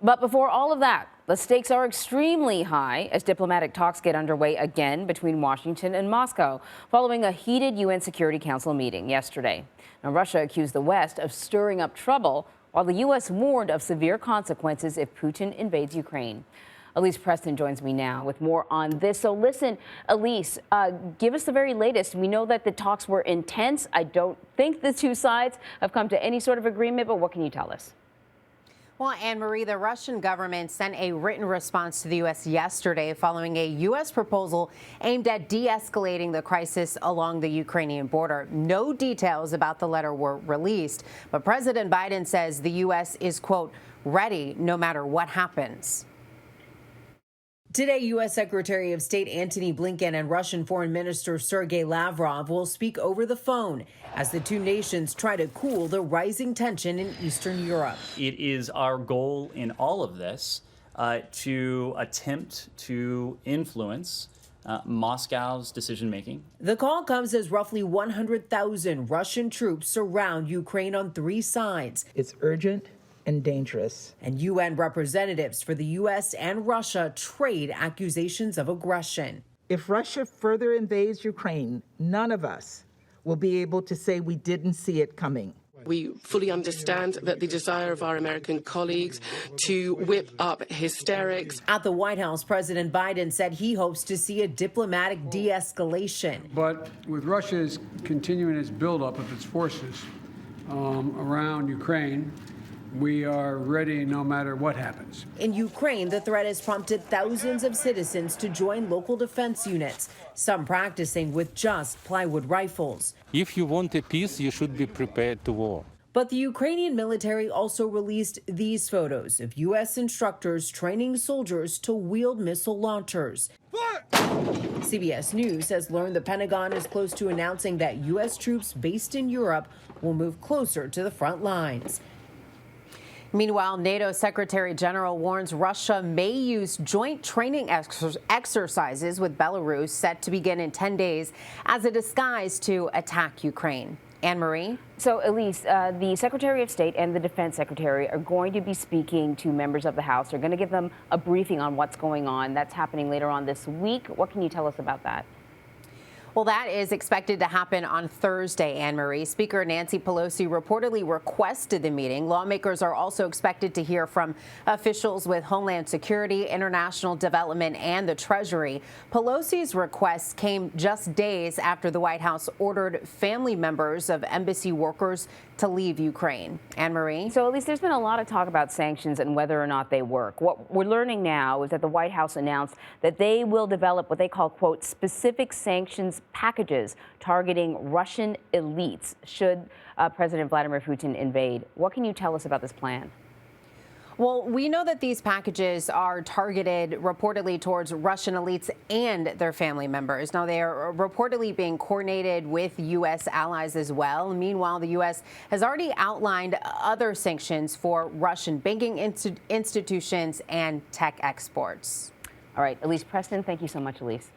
But before all of that, the stakes are extremely high as diplomatic talks get underway again between Washington and Moscow following a heated UN Security Council meeting yesterday. Now, Russia accused the West of stirring up trouble, while the U.S. warned of severe consequences if Putin invades Ukraine. Elise Preston joins me now with more on this. So listen, Elise, give us the very latest. We know that the talks were intense. I don't think the two sides have come to any sort of agreement, but what can you tell us? Well, Anne-Marie, the Russian government sent a written response to the U.S. yesterday following a U.S. proposal aimed at de-escalating the crisis along the Ukrainian border. No details about the letter were released, but President Biden says the U.S. is, quote, ready no matter what happens. Today, U.S. Secretary of State Antony Blinken and Russian Foreign Minister Sergei Lavrov will speak over the phone as the two nations try to cool the rising tension in Eastern Europe. It is our goal in all of this to attempt to influence Moscow's decision-making. The call comes as roughly 100,000 Russian troops surround Ukraine on three sides. It's urgent and dangerous. And UN representatives for the U.S. and Russia trade accusations of aggression. If Russia further invades Ukraine, none of us will be able to say we didn't see it coming. We fully understand that the desire of our American colleagues to whip up hysterics. At the White House, President Biden said he hopes to see a diplomatic de-escalation. But with Russia's continuing its buildup of its forces around Ukraine, we are ready no matter what happens. In Ukraine, the threat has prompted thousands of citizens to join local defense units, some practicing with just plywood rifles. If you want a peace, you should be prepared to war. But the Ukrainian military also released these photos of U.S. instructors training soldiers to wield missile launchers. CBS News has learned the Pentagon is close to announcing that U.S. troops based in Europe will move closer to the front lines. Meanwhile, NATO Secretary General warns Russia may use joint training exercises with Belarus set to begin in 10 days as a disguise to attack Ukraine. Anne-Marie? So, Elise, the Secretary of State and the Defense Secretary are going to be speaking to members of the House. They're going to give them a briefing on what's going on. That's happening later on this week. What can you tell us about that? Well, that is expected to happen on Thursday, Anne-Marie. Speaker Nancy Pelosi reportedly requested the meeting. Lawmakers are also expected to hear from officials with Homeland Security, International Development, and the Treasury. Pelosi's request came just days after the White House ordered family members of embassy workers to leave Ukraine. Anne-Marie? So, at least there's been a lot of talk about sanctions and whether or not they work. What we're learning now is that the White House announced that they will develop what they call, quote, specific sanctions packages targeting Russian elites should President Vladimir Putin invade. What can you tell us about this plan? Well, we know that these packages are targeted reportedly towards Russian elites and their family members. Now, they are reportedly being coordinated with U.S. allies as well. Meanwhile, the U.S. has already outlined other sanctions for Russian banking institutions and tech exports. All right, Elise Preston, thank you so much, Elise.